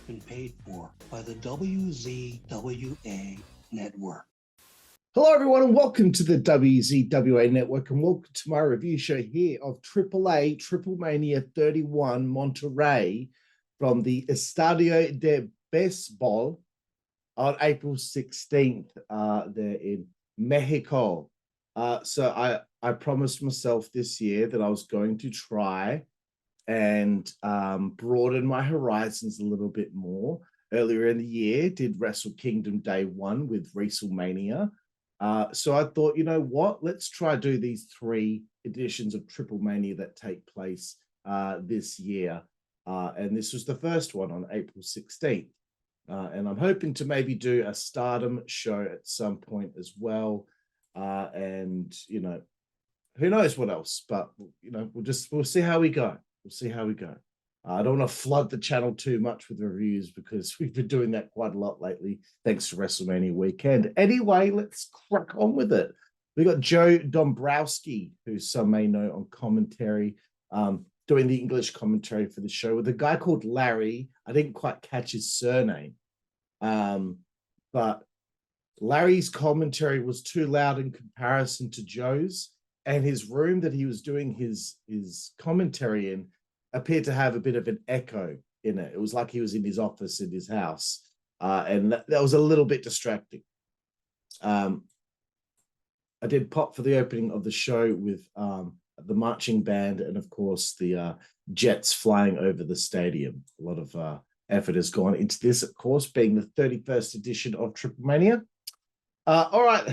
been paid for by the WZWA network. Hello, everyone, and welcome to the WZWA network, and welcome to my review show here of AAA TripleMania 31 Monterrey from the Estadio de Baseball on April 16th there in Mexico. So I promised myself this year that I was going to try and broaden my horizons a little bit more. Earlier in the year, did Wrestle Kingdom Day 1 with WrestleMania. So I thought, you know what? Let's try do these 3 editions of TripleMania that take place this year. And this was the first one on April 16th. And I'm hoping to maybe do a Stardom show at some point as well. And, you know, who knows what else, but, you know, we'll see how we go. We'll see how we go. I don't want to flood the channel too much with reviews because we've been doing that quite a lot lately, thanks to WrestleMania weekend. Anyway, let's crack on with it. We got Joe Dombrowski, who some may know on commentary, doing the English commentary for the show with a guy called Larry. I didn't quite catch his surname, but Larry's commentary was too loud in comparison to Joe's, and his room that he was doing his commentary in appeared to have a bit of an echo in it. It was like he was in his office in his house, and that was a little bit distracting. I did pop for the opening of the show with the marching band and, of course, the jets flying over the stadium. A lot of effort has gone into this, of course, being the 31st edition of TripleMania. All right.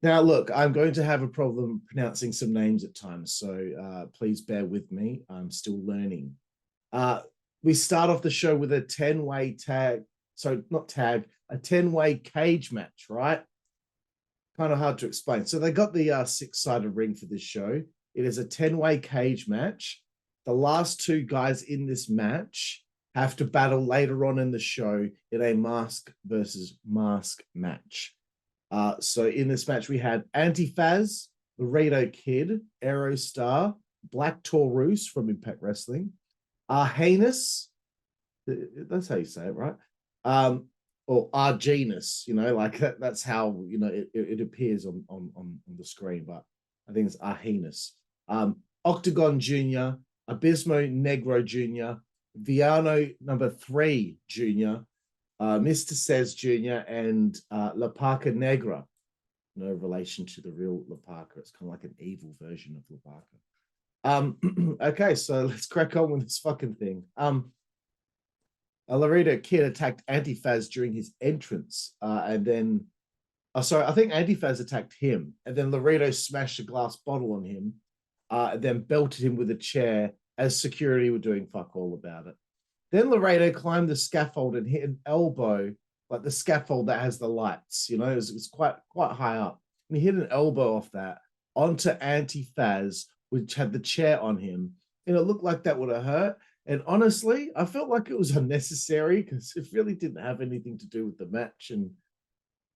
Now, look, I'm going to have a problem pronouncing some names at times, so please bear with me. I'm still learning. We start off the show with a 10-way tag. So not tag, a 10-way cage match, right? Kind of hard to explain. So they got the 6-sided ring for this show. It is a 10-way cage match. The last 2 guys in this match have to battle later on in the show in a mask versus mask match. So in this match, we had Antifaz, Laredo Kid, Aero Star, Black Taurus from Impact Wrestling, Argenis, that's how you say it, right? Or Argenis, you know, like that's how, you know, it appears on the screen, but I think it's Argenis. Octagon Jr., Abismo Negro Jr., Villano number 3 Jr., Myzteziz Jr. and Parka Negra. No relation to the real Parka. It's kind of like an evil version of Parka. Okay, so let's crack on with this fucking thing. A Laredo Kid attacked Antifaz during his entrance, and then, I think Antifaz attacked him, and then Laredo smashed a glass bottle on him, and then belted him with a chair as security were doing fuck all about it. Then Laredo climbed the scaffold and hit an elbow, like the scaffold that has the lights, you know, it was quite high up. And he hit an elbow off that onto Antifaz, which had the chair on him. And it looked like that would have hurt. And honestly, I felt like it was unnecessary because it really didn't have anything to do with the match. And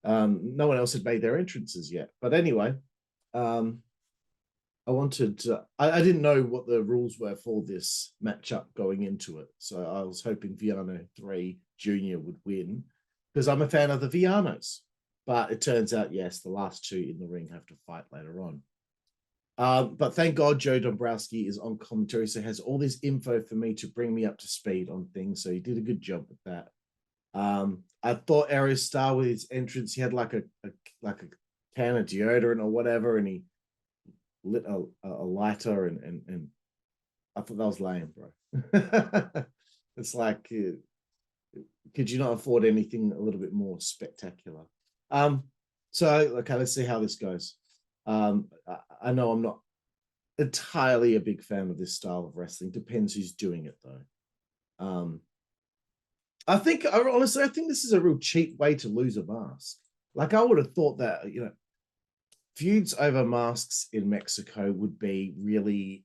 no one else had made their entrances yet. But anyway, I didn't know what the rules were for this matchup going into it. So I was hoping Villano 3 Jr. would win because I'm a fan of the Villanos. But it turns out, yes, the last 2 in the ring have to fight later on. But thank God Joe Dombrowski is on commentary, so he has all this info for me to bring me up to speed on things. So he did a good job with that. I thought Aero Star with his entrance, he had like a can of deodorant or whatever, and he lit a lighter, and I thought that was lame, bro. It's like, could you not afford anything a little bit more spectacular? So okay, let's see how this goes. I know I'm not entirely a big fan of this style of wrestling. Depends who's doing it, though. I think this is a real cheap way to lose a mask. Like, I would have thought that, you know, feuds over masks in Mexico would be really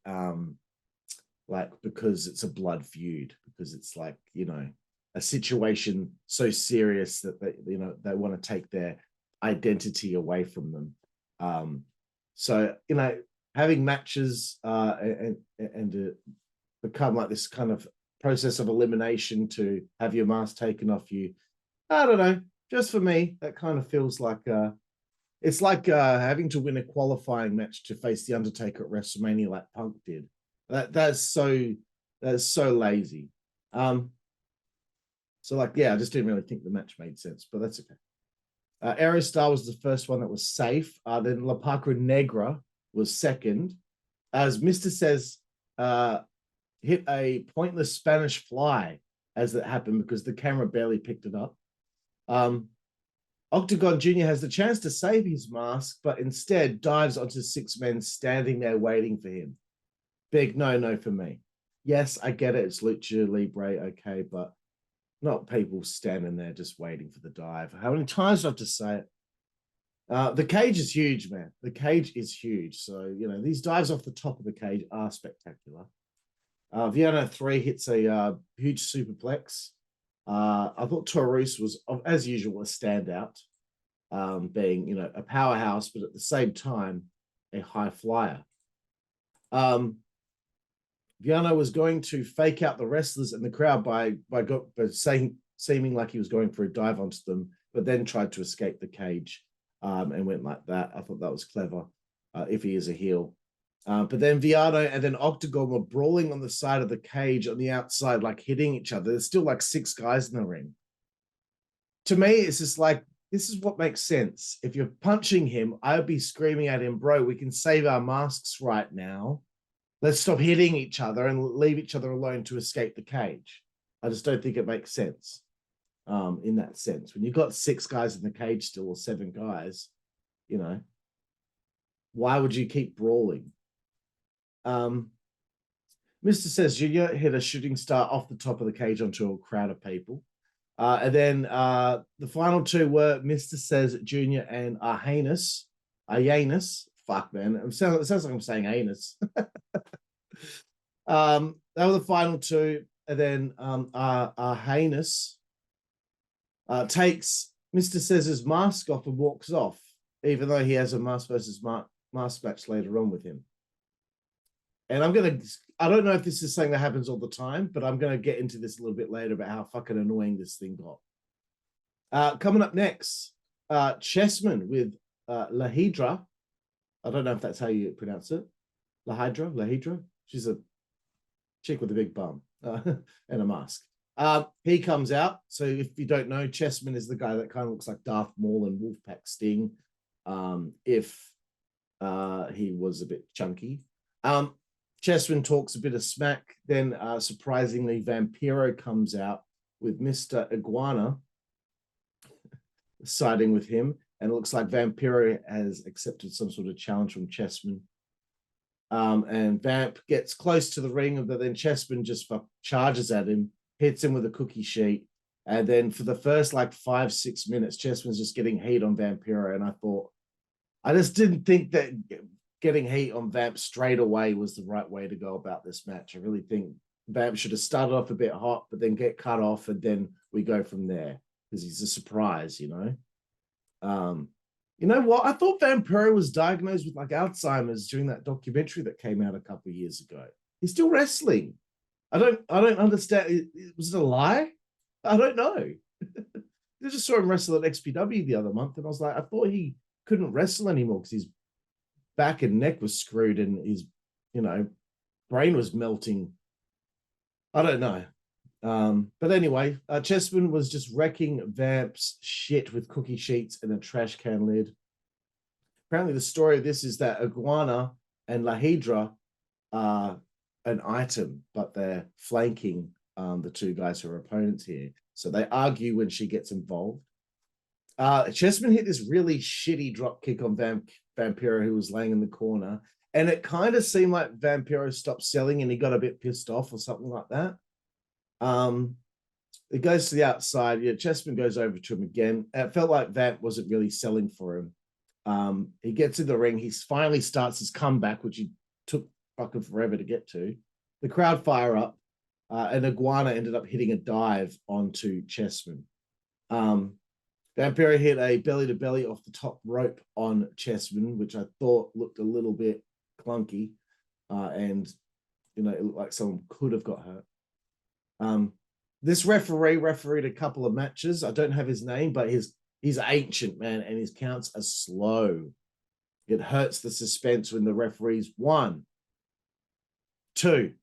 like, because it's a blood feud, because it's like, you know, a situation so serious that they want to take their identity away from them. So, you know, having matches and become like this kind of process of elimination to have your mask taken off you. I don't know. Just for me, that kind of feels like it's like having to win a qualifying match to face the Undertaker at WrestleMania, like Punk did. That's so lazy. So like, yeah, I just didn't really think the match made sense, but that's okay. Aerostar was the first one that was safe. Then La Parka Negra was second, as Myzteziz hit a pointless Spanish fly as it happened because the camera barely picked it up. Octagon Jr. has the chance to save his mask, but instead dives onto 6 men standing there waiting for him. Big no for me. Yes, I get it. It's Lucha Libre, okay, but not people standing there just waiting for the dive. How many times do I have to say it? The cage is huge, man. The cage is huge. So, you know, these dives off the top of the cage are spectacular. Villano 3 hits a huge superplex. I thought Taurus was, as usual, a standout, being, you know, a powerhouse, but at the same time, a high flyer. Villano was going to fake out the wrestlers in the crowd by seeming like he was going for a dive onto them, but then tried to escape the cage and went like that. I thought that was clever if he is a heel. But then Villano and then Octagon were brawling on the side of the cage on the outside, like hitting each other. There's still like 6 guys in the ring. To me, it's just like, this is what makes sense. If you're punching him, I would be screaming at him, bro, we can save our masks right now. Let's stop hitting each other and leave each other alone to escape the cage. I just don't think it makes sense in that sense. When you've got 6 guys in the cage still, or 7 guys, you know, why would you keep brawling? Myzteziz Jr. hit a shooting star off the top of the cage onto a crowd of people. And then the final 2 were Myzteziz Jr. and Argenis. Fuck, man. It sounds like I'm saying anus. They were the final 2. And then Argenis takes Myzteziz's mask off and walks off, even though he has a mask versus mask match later on with him. And I don't know if this is something that happens all the time, but I'm going to get into this a little bit later about how fucking annoying this thing got. Coming up next, Chessman with La Hiedra. I don't know if that's how you pronounce it. La Hiedra. She's a chick with a big bum and a mask. He comes out. So if you don't know, Chessman is the guy that kind of looks like Darth Maul and Wolfpack Sting if he was a bit chunky. Chessman talks a bit of smack. Then, surprisingly, Vampiro comes out with Mr. Iguana siding with him. And it looks like Vampiro has accepted some sort of challenge from Chessman. And Vamp gets close to the ring, but then Chessman just charges at him, hits him with a cookie sheet. And then for the first like 5-6 minutes, Chessman's just getting heat on Vampiro. And I just didn't think that getting heat on Vamp straight away was the right way to go about this match. I really think Vamp should have started off a bit hot, but then get cut off, and then we go from there because he's a surprise, you know. You know what? I thought Vampiro was diagnosed with like Alzheimer's during that documentary that came out a couple of years ago. He's still wrestling. I don't understand. Was it a lie? I don't know. I just saw him wrestle at XPW the other month, and I was like, I thought he couldn't wrestle anymore because his back and neck was screwed and his, you know, brain was melting. I don't know. But anyway, Chessman was just wrecking Vamp's shit with cookie sheets and a trash can lid. Apparently, the story of this is that Iguana and La Hiedra are an item, but they're flanking the 2 guys who are opponents here. So they argue when she gets involved. Chessman hit this really shitty drop kick on Vampiro, who was laying in the corner. And it kind of seemed like Vampiro stopped selling and he got a bit pissed off or something like that. It goes to the outside. Yeah, Chessman goes over to him again. It felt like Vamp wasn't really selling for him. He gets in the ring. He finally starts his comeback, which he took fucking forever to get to. The crowd fire up, and Iguana ended up hitting a dive onto Chessman. Vampiro hit a belly-to-belly off the top rope on Chessman, which I thought looked a little bit clunky, and you know, it looked like someone could have got hurt. This referee refereed a couple of matches. I don't have his name, but he's ancient, man, and his counts are slow. It hurts the suspense when the referees 1, 2.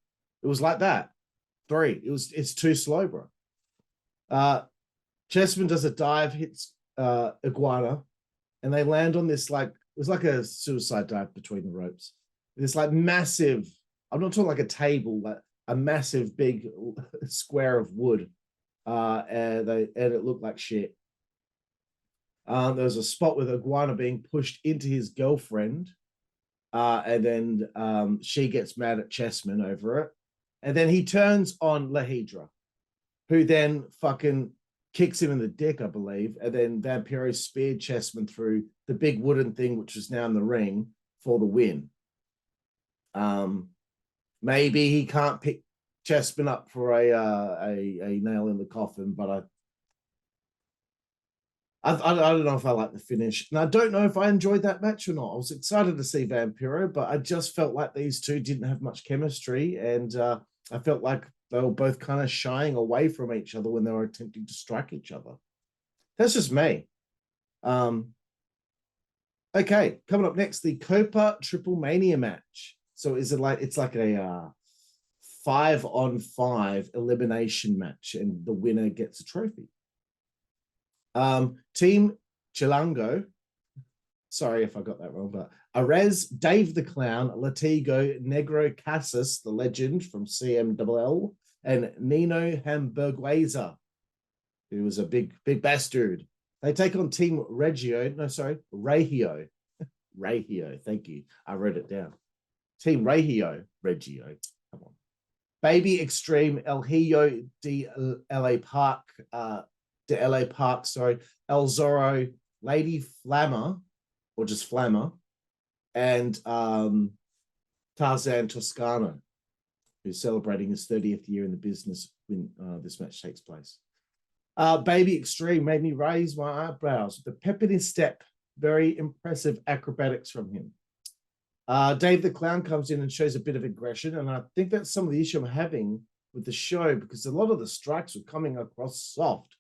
It was like that. 3. It's too slow, bro. Chessman does a dive, hits Iguana, and they land on this it was like a suicide dive between the ropes. This massive, I'm not talking like a table, like a massive big square of wood. And it looked like shit. There was a spot with Iguana being pushed into his girlfriend. And then she gets mad at Chessman over it. And then he turns on Hiedra, who then fucking kicks him in the dick, I believe. And then Vampiro speared Chessman through the big wooden thing, which was now in the ring, for the win. Maybe he can't pick Chessman up for a nail in the coffin, but I don't know if I like the finish. And I don't know if I enjoyed that match or not. I was excited to see Vampiro, but I just felt like these two didn't have much chemistry. And I felt like they were both kind of shying away from each other when they were attempting to strike each other. That's just me. Okay, coming up next, the Copa TripleMania match. So is it it's like a 5-on-5 elimination match, and the winner gets a trophy. Team Chilango, sorry if I got that wrong, but Arez, Dave the Clown, Latigo, Negro Casas, the legend from CMLL, and Nino Hamburguesa, who was a big bastard. They take on Team Regio. Regio, thank you. I wrote it down. Team Regio. Come on. Baby Extreme, El Hijo de LA Park, El Zorro, Lady Flammer, or just Flammer, and Tarzan Toscano, who's celebrating his 30th year in the business when this match takes place. Baby Extreme made me raise my eyebrows with the pep in his step. Very impressive acrobatics from him. Dave the Clown comes in and shows a bit of aggression, and I think that's some of the issue I'm having with the show, because a lot of the strikes were coming across soft.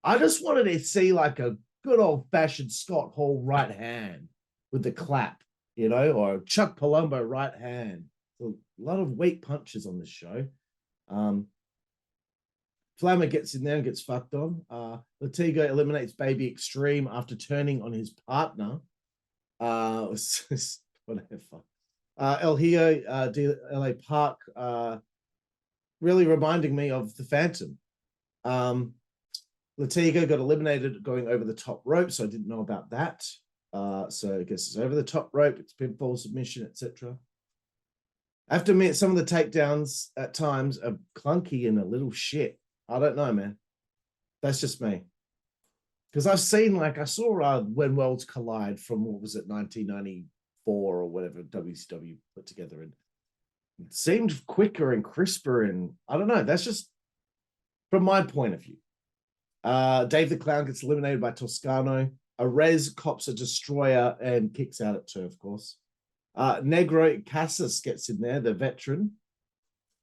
I just wanted to see like a good old-fashioned Scott Hall right hand with the clap, or Chuck Palumbo right hand. A lot of weak punches on this show. Flammer gets in there and gets fucked on. Latigo eliminates Baby Extreme after turning on his partner. Whatever. El Hijo de LA Park, really reminding me of the Phantom. Latigo got eliminated going over the top rope, so I didn't know about that. So I guess it's over the top rope, it's pinfall, submission, etc. I have to admit, some of the takedowns at times are clunky and a little shit. I don't know, man. That's just me. Because I've seen, I saw When Worlds Collide from, 1994 or whatever WCW put together, and it seemed quicker and crisper, and I don't know. That's just from my point of view. Dave the Clown gets eliminated by Toscano. Arez cops a destroyer and kicks out at 2, of course. Negro Casas gets in there, the veteran.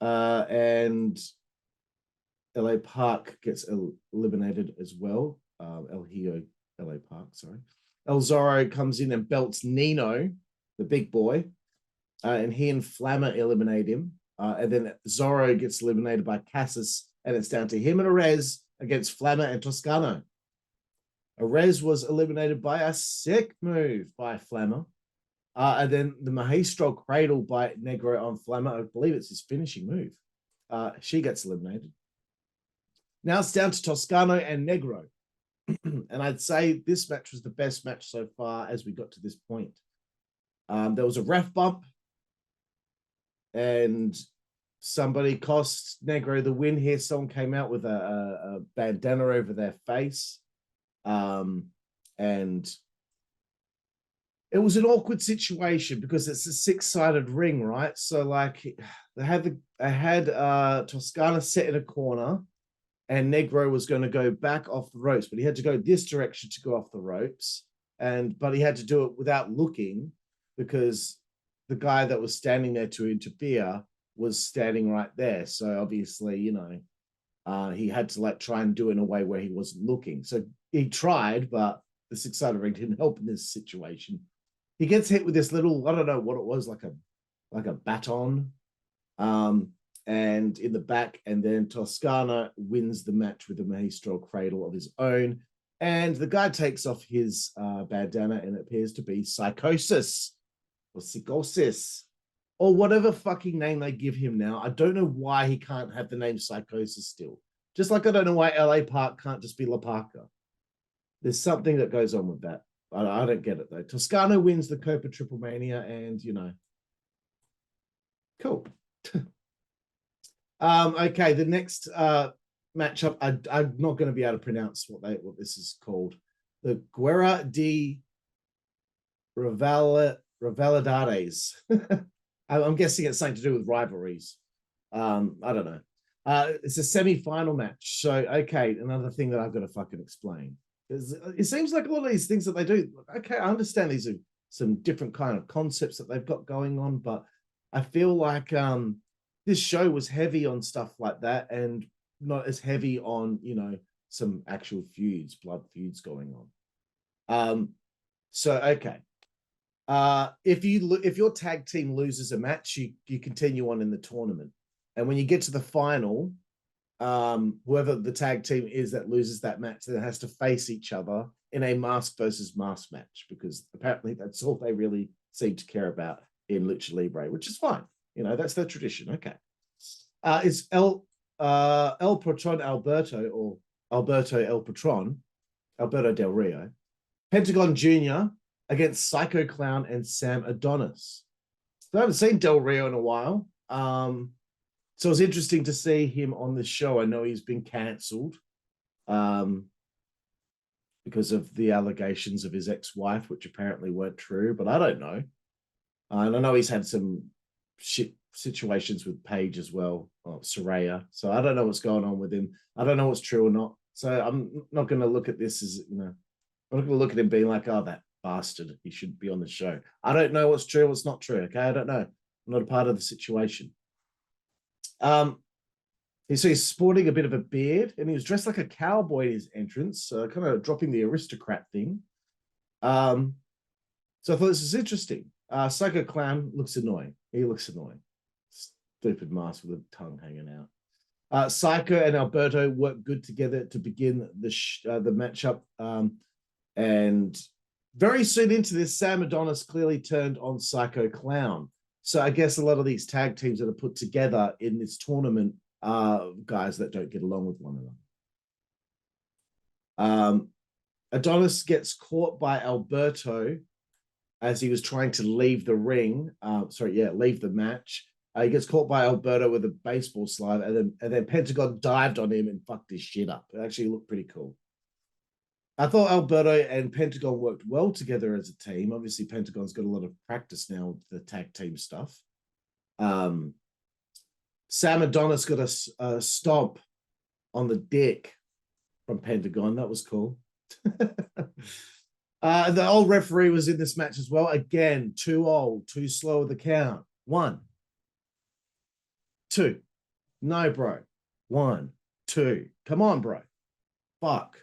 And LA Park gets eliminated as well. El Hijo, LA Park, sorry. El Zorro comes in and belts Nino, the big boy. And he and Flammer eliminate him. And then Zorro gets eliminated by Casas, and it's down to him and Arez against Flammer and Toscano. Arez was eliminated by a sick move by Flammer. And then the Maestro Cradle by Negro on Flammer. I believe it's his finishing move. She gets eliminated. Now it's down to Toscano and Negro. And I'd say this match was the best match so far as we got to this point. There was a ref bump, and somebody cost Negro the win here. Someone came out with a bandana over their face. And it was an awkward situation because it's a 6-sided ring, right? So they had Toscano set in a corner, and Negro was going to go back off the ropes, but he had to go this direction to go off the ropes. But he had to do it without looking, because the guy that was standing there to interfere was standing right there. So obviously, He had to like try and do it in a way where he wasn't looking. So he tried, but the 600 ring didn't help in this situation. He gets hit with this little, I don't know what it was, like a baton, and in the back, and then Toscana wins the match with a maestro cradle of his own. And the guy takes off his bandana, and it appears to be Psychosis or Psychosis or whatever fucking name they give him now. I don't know why he can't have the name Psychosis still. Just like I don't know why LA Park can't just be La Parka. There's something that goes on with that. I don't get it though. Toscano wins the Copa TripleMania, and you know, cool. Okay, the next matchup, I'm not going to be able to pronounce what this is called. The Guerra de Rivalidades. I'm guessing it's something to do with rivalries. I don't know. It's a semi-final match. So, okay, another thing that I've got to fucking explain. It seems like a lot of these things that they do, okay, I understand these are some different kind of concepts that they've got going on, but I feel like this show was heavy on stuff like that and not as heavy on, you know, some actual feuds, blood feuds going on. So, okay. If your tag team loses a match, you continue on in the tournament. And when you get to the final, whoever the tag team is that loses that match then has to face each other in a mask versus mask match, because apparently that's all they really seem to care about in Lucha Libre, which is fine. You know, that's their tradition. Okay. It's El Patron Alberto, or Alberto El Patron, Alberto Del Rio, Pentagon Jr. against Psycho Clown and Sam Adonis. So I haven't seen Del Rio in a while. So it was interesting to see him on the show. I know he's been cancelled because of the allegations of his ex-wife, which apparently weren't true, but I don't know. And I know he's had some shit situations with Paige as well, or Saraya. So I don't know what's going on with him. I don't know what's true or not. So I'm not going to look at this as, you know, I'm not going to look at him being like, oh, that bastard, he should be on the show. I don't know what's true, what's not true. Okay, I don't know. I'm not a part of the situation. So he's sporting a bit of a beard, and he was dressed like a cowboy in his entrance, kind of dropping the aristocrat thing. So I thought this was interesting. Psycho Clown looks annoying. He looks annoying. Stupid mask with a tongue hanging out. Psycho and Alberto work good together to begin the matchup. And very soon into this, Sam Adonis clearly turned on Psycho Clown. So I guess a lot of these tag teams that are put together in this tournament are guys that don't get along with one another. Adonis gets caught by Alberto as he was trying to leave the ring. Leave the match. He gets caught by Alberto with a baseball slide, and then Pentagon dived on him and fucked his shit up. It actually looked pretty cool. I thought Alberto and Pentagon worked well together as a team. Obviously, Pentagon's got a lot of practice now with the tag team stuff. Sam Adonis got a stomp on the dick from Pentagon. That was cool. The old referee was in this match as well. Again, too old, too slow with the count. 1, 2. No, bro. 1, 2. Come on, bro. Fuck.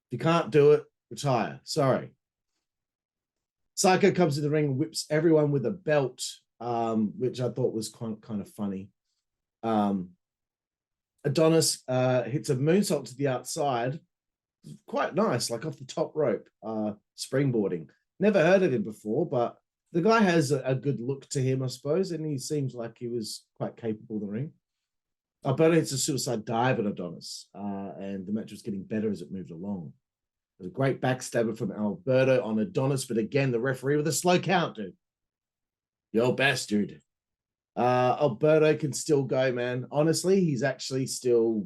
If you can't do it, retire. Sorry. Psycho comes to the ring and whips everyone with a belt, which I thought was kind of funny. Adonis hits a moonsault to the outside. Quite nice, like off the top rope, springboarding. Never heard of him before, but the guy has a good look to him, I suppose, and he seems like he was quite capable in the ring. Alberto hits a suicide dive at Adonis, and the match was getting better as it moved along. It was a great backstabber from Alberto on Adonis, but again, the referee with a slow count, dude. Yo, bastard. Alberto can still go, man. Honestly, he's still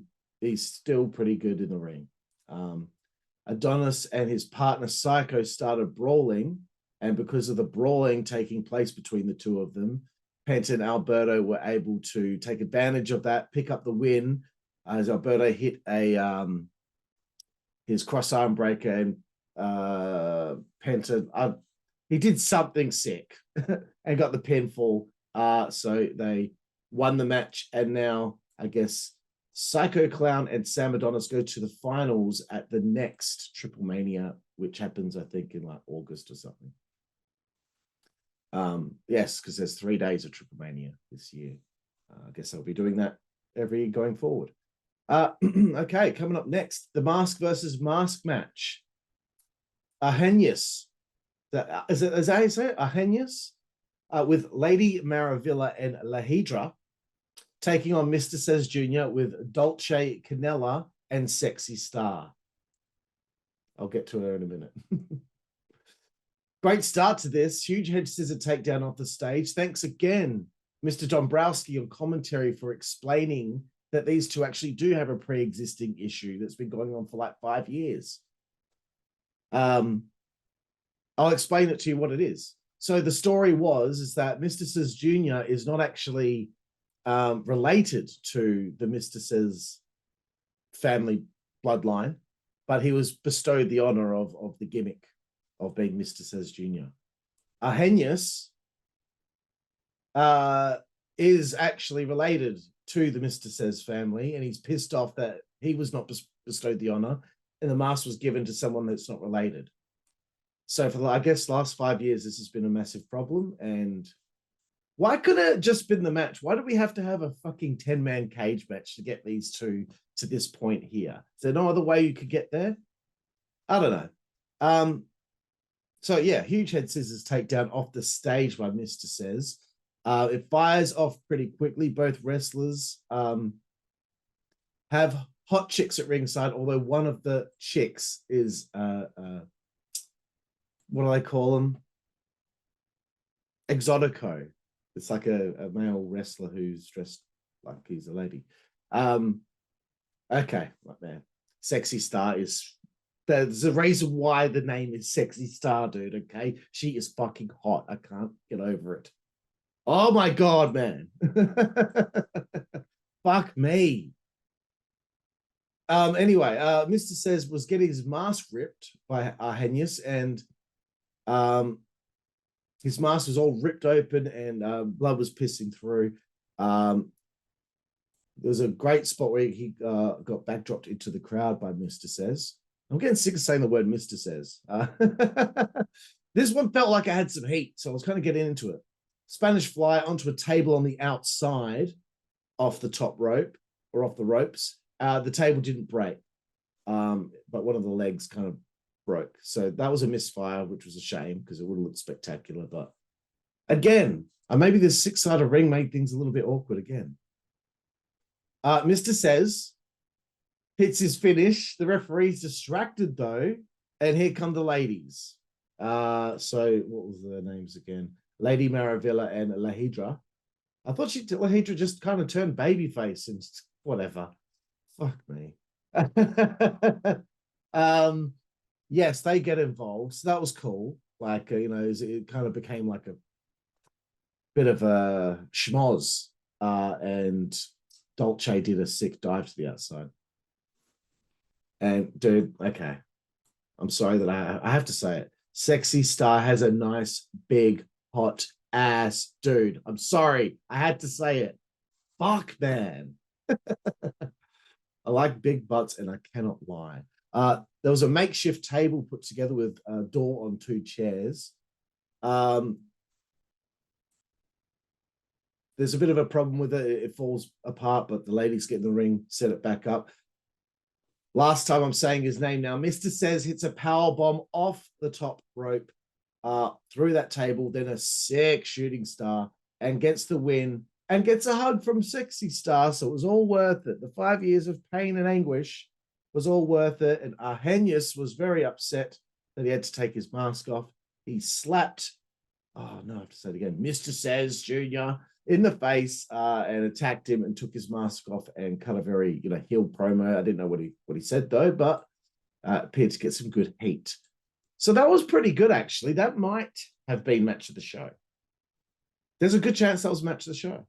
pretty good in the ring. Adonis and his partner Psycho started brawling, and because of the brawling taking place between the two of them, Penta and Alberto were able to take advantage of that, pick up the win, as Alberto hit his cross arm breaker, and Penta he did something sick and got the pinfall. So they won the match, and now I guess Psycho Clown and Sam Adonis go to the finals at the next TripleMania, which happens, I think, in like August or something. Yes, because there's 3 days of TripleMania this year. I guess I'll be doing that every year going forward. Okay, coming up next, the mask versus mask match. Argenis, is that how you say it? Argenis, with Lady Maravilla and Hiedra, taking on Myzteziz Jr. with Dulce, Kanela, and Sexy Star. I'll get to her in a minute. Great start to this. Huge head scissor takedown off the stage. Thanks again, Mr. Dombrowski, on commentary for explaining that these two actually do have a pre-existing issue that's been going on for like 5 years. I'll explain it to you what it is. So the story is that Myzteziz Jr. is not actually related to the Myzteziz family bloodline, but he was bestowed the honor of the gimmick of being Myzteziz Jr. Argenis is actually related to the Myzteziz family, and he's pissed off that he was not bestowed the honor and the mask was given to someone that's not related. So for the, I guess, last 5 years, this has been a massive problem. And why couldn't it just been the match? Why do we have to have a fucking 10-man cage match to get these two to this point here? Is there no other way you could get there? I don't know. So yeah, huge head scissors takedown off the stage by Myzteziz. It fires off pretty quickly. Both wrestlers have hot chicks at ringside, although one of the chicks is what do they call them? Exotico. It's like a male wrestler who's dressed like he's a lady. Okay, right there. Sexy Star is, there's a reason why the name is Sexy Star, dude, okay? She is fucking hot. I can't get over it. Oh my God, man. Fuck me. Anyway, Myzteziz was getting his mask ripped by Argenis, and his mask was all ripped open and blood was pissing through. There was a great spot where he got backdropped into the crowd by Myzteziz. I'm getting sick of saying the word Myzteziz. This one felt like I had some heat, so I was kind of getting into it. Spanish fly onto a table on the outside off the top rope or off the ropes. The table didn't break, but one of the legs kind of broke. So that was a misfire, which was a shame because it would have looked spectacular. But again, maybe this 6-sided ring made things a little bit awkward again. Myzteziz hits his finish. The referee's distracted though, and here come the ladies. So what was their names again? Lady Maravilla and Hiedra. I thought Hiedra just kind of turned babyface and whatever. Fuck me. Yes, they get involved. So that was cool. Like, it kind of became like a bit of a schmoz. And Dulce did a sick dive to the outside. And dude, okay. I'm sorry that I have to say it. Sexy Star has a nice, big, hot ass, dude. I'm sorry. I had to say it. Fuck, man. I like big butts and I cannot lie. There was a makeshift table put together with a door on 2 chairs. There's a bit of a problem with it. It falls apart, but the ladies get in the ring, set it back up. Last time I'm saying his name now. Myzteziz hits a power bomb off the top rope through that table, then a sick shooting star, and gets the win and gets a hug from Sexy Star. So it was all worth it. The 5 years of pain and anguish was all worth it. And Argenis was very upset that he had to take his mask off. He slapped, oh no, I have to say it again, Myzteziz Jr. in the face and attacked him and took his mask off and cut a very, heel promo. I didn't know what he said though, but appeared to get some good heat. So that was pretty good, actually. That might have been match of the show. There's a good chance that was match of the show.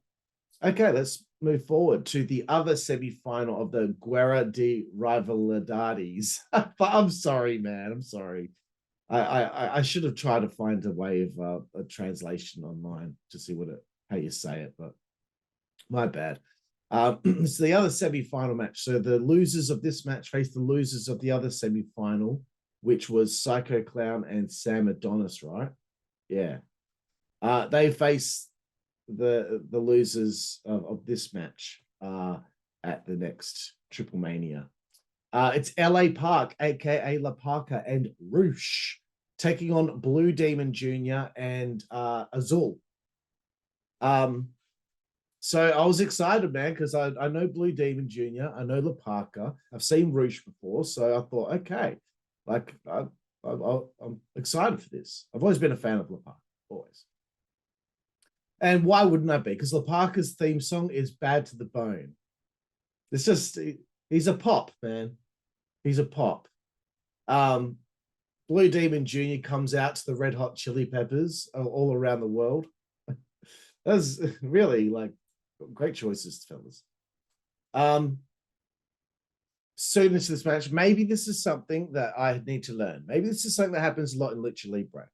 Okay, let's move forward to the other semi-final of the Guerra de Rivalidades. But I'm sorry, man. I'm sorry. I should have tried to find a way of a translation online to see how you say it, but my bad. It's the other semi-final match. So the losers of this match face the losers of the other semi-final, which was Psycho Clown and Sam Adonis, right? Yeah. They face the losers of this match at the next TripleMania. It's LA Park, aka La Parka, and Roosh taking on Blue Demon Jr. and Azul. So I was excited, man, because I know Blue Demon Jr., I know La Parka, I've seen Roosh before, so I thought, okay, like I'm excited for this. I've always been a fan of La Parka, always. And why wouldn't I be? Because La Parka's theme song is bad to the bone. It's just, he's a pop, man. He's a pop. Blue Demon Jr. comes out to the Red Hot Chili Peppers all around the world. That's really like great choices, fellas. Soon into this match, maybe this is something that I need to learn. Maybe this is something that happens a lot in Lucha Libre.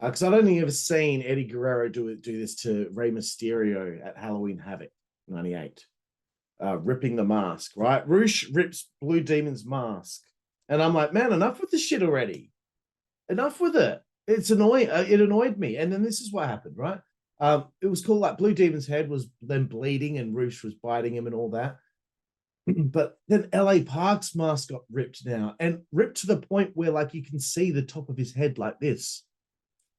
Because I don't think I've ever seen Eddie Guerrero do this to Rey Mysterio at Halloween Havoc 98. Ripping the mask, right? Roosh rips Blue Demon's mask. And I'm like, man, enough with this shit already. Enough with it. It's annoying. It annoyed me. And then this is what happened, right? It was cool. Like Blue Demon's head was then bleeding and Roosh was biting him and all that. But then LA Park's mask got ripped now, and ripped to the point where like you can see the top of his head like this.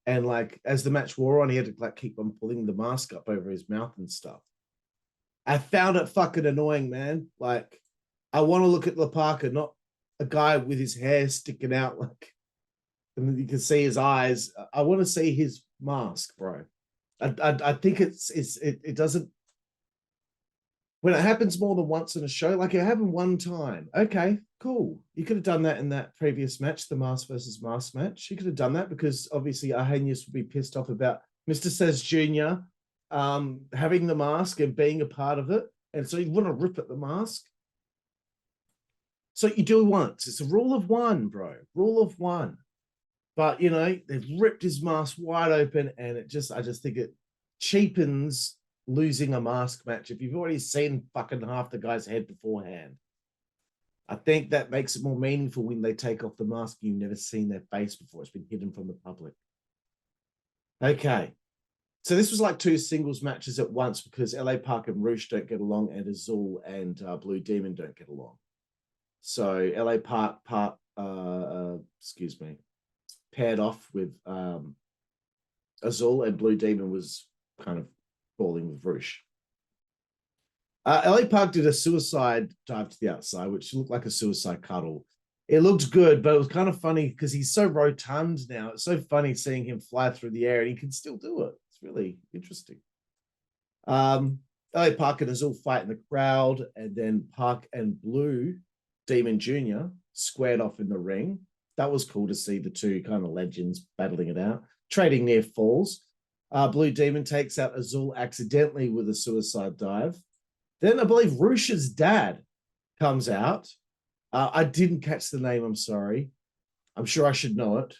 And like as the match wore on, he had to like keep on pulling the mask up over his mouth and stuff. I found it fucking annoying, man. Like I want to look at La Parka, not a guy with his hair sticking out like, and you can see his eyes. I want to see his mask, bro. I think it doesn't. When it happens more than once in a show, like it happened one time, okay, cool. You could have done that in that previous match, the mask versus mask match. You could have done that because obviously Argenis would be pissed off about Myzteziz Jr. Having the mask and being a part of it. And so you want to rip at the mask. So you do it once. It's a rule of one, bro. Rule of one. But, you know, they've ripped his mask wide open and I just think it cheapens losing a mask match if you've already seen fucking half the guy's head beforehand. I think that makes it more meaningful when they take off the mask. You've never seen their face before. It's been hidden from the public. Okay. So this was like two singles matches at once because LA Park and Roosh don't get along and Azul and Blue Demon don't get along. So LA Park paired off with Azul and Blue Demon was kind of falling with Roosh. LA Park did a suicide dive to the outside, which looked like a suicide cuddle. It looked good, but it was kind of funny because he's so rotund now. It's so funny seeing him fly through the air and he can still do it. It's really interesting. LA Park and Azul fight in the crowd, and then Park and Blue Demon Jr. squared off in the ring. That was cool to see the two kind of legends battling it out, trading near falls. Blue Demon takes out Azul accidentally with a suicide dive. Then I believe Roosh's dad comes out. I didn't catch the name, I'm sorry. I'm sure I should know it.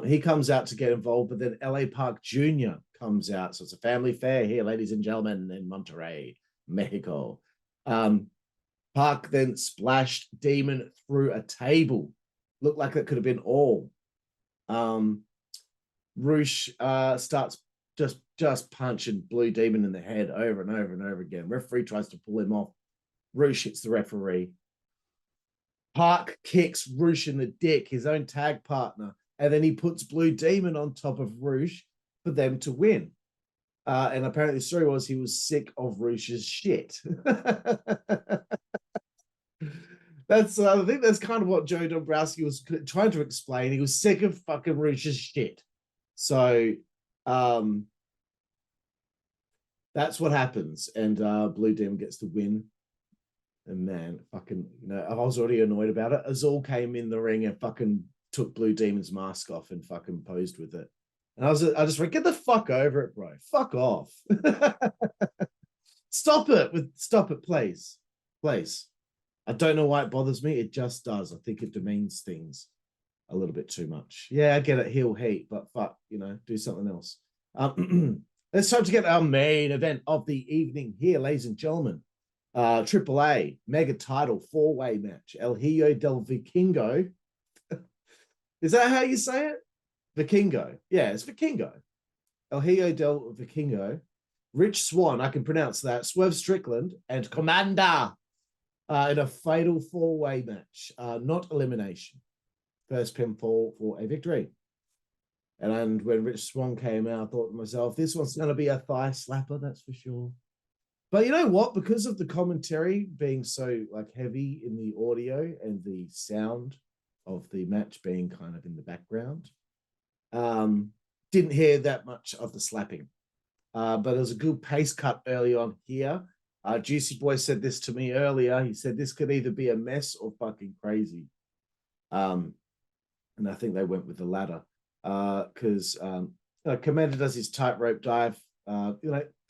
He comes out to get involved, but then LA Park Jr. comes out. So it's a family fair here, ladies and gentlemen, in Monterrey, Mexico. Park then splashed Demon through a table. Looked like it could have been all. Roosh starts just punching Blue Demon in the head over and over and over again. Referee tries to pull him off. Roosh hits the referee. Park kicks Roosh in the dick, his own tag partner, and then he puts Blue Demon on top of Roosh for them to win. And apparently the story was he was sick of Roosh's shit. That's I think that's kind of what Joe Dombrowski was trying to explain. He was sick of fucking Roosh's shit. So that's what happens. And Blue Demon gets the win. And man, fucking, you know, I was already annoyed about it. Azul came in the ring and fucking took Blue Demon's mask off and fucking posed with it. And I just went, get the fuck over it, bro. Fuck off. Stop it, please. Please. I don't know why it bothers me. It just does. I think it demeans things a little bit too much. Yeah, I get it, heel heat, but fuck, you know, do something else. It's time to get our main event of the evening here, ladies and gentlemen. AAA mega title four-way match. El Hijo del Vikingo. Is that how you say it? Vikingo. Yeah, it's Vikingo. El Hijo del Vikingo. Rich Swann, I can pronounce that. Swerve Strickland and Commander in a fatal four-way match. Not elimination. First pinfall for a victory. And when Rich Swann came out, I thought to myself, this one's going to be a thigh slapper, that's for sure. But you know what? Because of the commentary being so like heavy in the audio and the sound of the match being kind of in the background, didn't hear that much of the slapping. But there was a good pace cut early on here. Juicy Boy said this to me earlier. He said this could either be a mess or fucking crazy. And I think they went with the latter. Because Commander does his tightrope dive.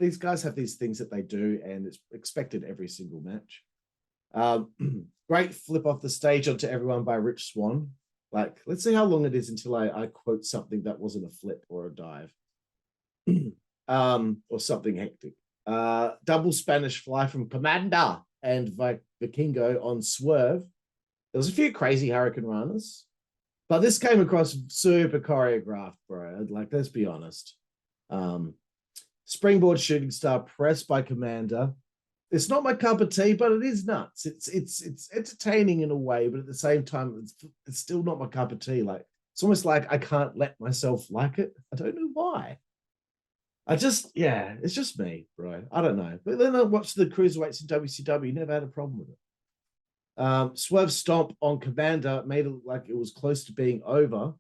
These guys have these things that they do, and it's expected every single match. Great flip off the stage onto everyone by Rich Swann. Like, let's see how long it is until I quote something that wasn't a flip or a dive. Or something hectic. Double Spanish fly from Commander and Vikingo on Swerve. There was a few crazy Hurricane Ranas. But this came across super choreographed, bro. Like, let's be honest. Springboard shooting star pressed by Commander. It's not my cup of tea, but it is nuts. It's entertaining in a way, but at the same time, it's still not my cup of tea. Like, it's almost like I can't let myself like it. I don't know why. It's just me, bro. I don't know. But then I watched the cruiserweights in WCW, never had a problem with it. Swerve stomp on Commander made it look like it was close to being over.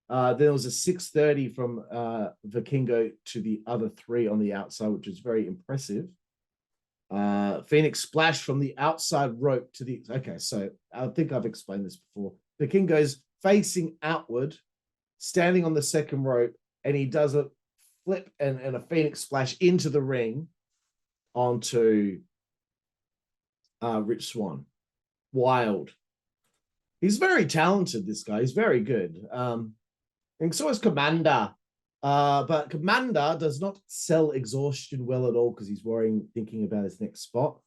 Then there was a 630 from Vikingo to the other three on the outside, which is very impressive. Phoenix splash from the outside rope to the... Okay, so I think I've explained this before. Vikingo's facing outward, standing on the second rope, and he does a flip and a Phoenix splash into the ring onto Rich Swann. Wild. He's very talented, this guy. He's very good. And so is Commander. But Commander does not sell exhaustion well at all because he's thinking about his next spot.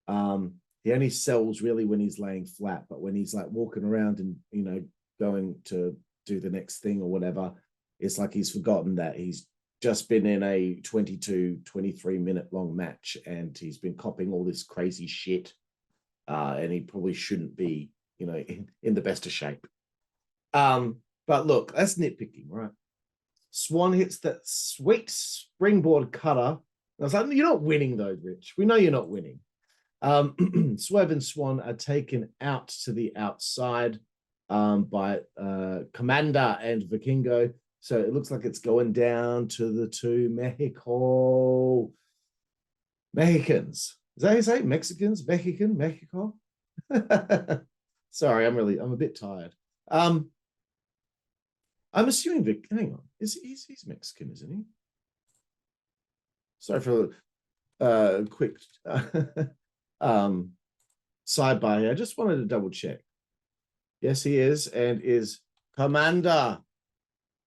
He only sells really when he's laying flat, but when he's like walking around and, going to do the next thing or whatever, it's like he's forgotten that he's just been in a 22, 23-minute long match and he's been copping all this crazy shit. And he probably shouldn't be, in the best of shape. But look, that's nitpicking, right? Swann hits that sweet springboard cutter. I was like, you're not winning though, Rich. We know you're not winning. Swerve and Swann are taken out to the outside by Commander and Vikingo. So it looks like it's going down to the two Mexicans. Is that how you say? Mexicans? Mexico? Sorry, I'm a bit tired. I'm assuming hang on. He's Mexican, isn't he? Sorry for a quick sidebar here. I just wanted to double check. Yes, he is, and is Commander.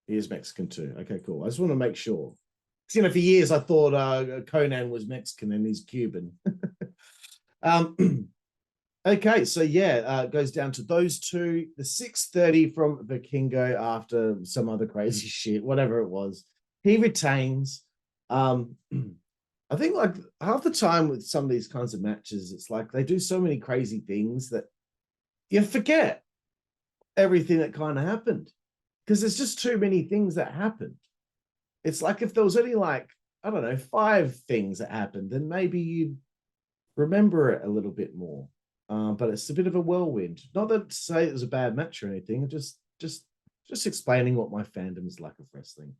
He is Mexican too. Okay, cool. I just want to make sure. Because, for years I thought Conan was Mexican and he's Cuban. Okay, so it goes down to those two. The 630 from Vikingo after some other crazy shit, whatever it was. He retains. I think like half the time with some of these kinds of matches, it's like they do so many crazy things that you forget everything that kind of happened. Because there's just too many things that happened. It's like if there was only 5 things that happened, then maybe you'd remember it a little bit more. But it's a bit of a whirlwind. Not that to say it was a bad match or anything, just explaining what my fandom is like of wrestling.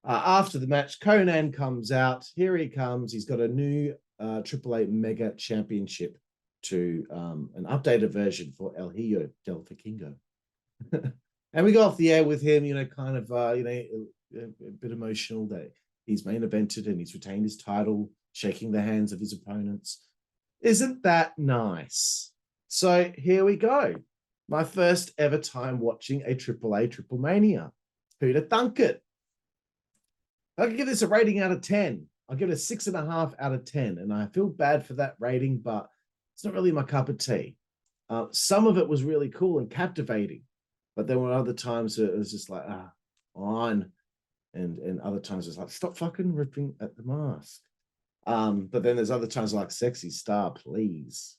After the match, Conan comes out. Here he comes. He's got a new AAA Mega Championship to an updated version for El Hijo del Vikingo. And we go off the air with him, kind of, a bit emotional that he's main evented and he's retained his title, shaking the hands of his opponents. Isn't that nice? So here we go. My first ever time watching a AAA TripleMania. Who'd have thunk it? I can give this a rating out of 10. I'll give it a 6.5 out of 10. And I feel bad for that rating, but it's not really my cup of tea. Some of it was really cool and captivating, but there were other times it was just like, on. And other times it's like, stop fucking ripping at the mask. But then there's other times like, sexy star, please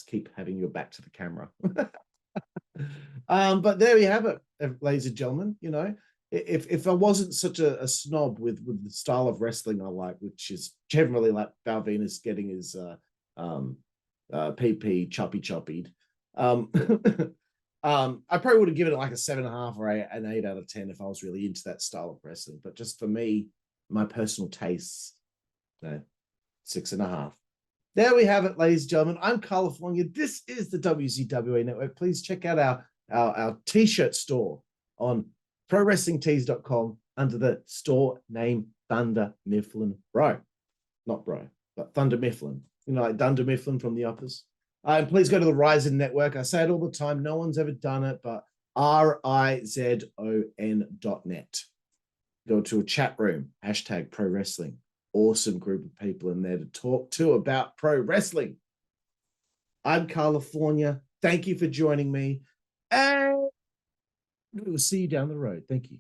keep having your back to the camera. But there we have it, ladies and gentlemen. You know, if I wasn't such a snob with the style of wrestling I like, which is generally like Val Venus getting his PP choppied. I probably would have given it like a 7.5 or an 8 out of 10 if I was really into that style of wrestling. But just for me, my personal tastes, 6.5. There we have it, ladies and gentlemen. I'm California. This is the WZWA Network. Please check out our t-shirt store on prowrestlingtees.com under the store name Thunder Mifflin Bro. Not Bro, but Thunder Mifflin. You know, like Dunder Mifflin from The Office. And please go to the Ryzen Network. I say it all the time. No one's ever done it, but RIZON.net. Go to a chat room, hashtag pro wrestling. Awesome group of people in there to talk to about pro wrestling. I'm California. Thank you for joining me. And we'll see you down the road. Thank you.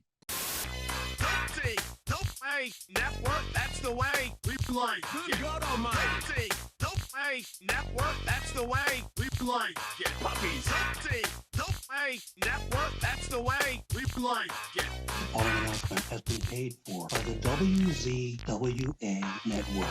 Network, that's the way we play. Good God Almighty. Network, that's the way we play. Get puppies. Network, that's the way we play. Get. The following announcement has been paid for by the WZWA Network.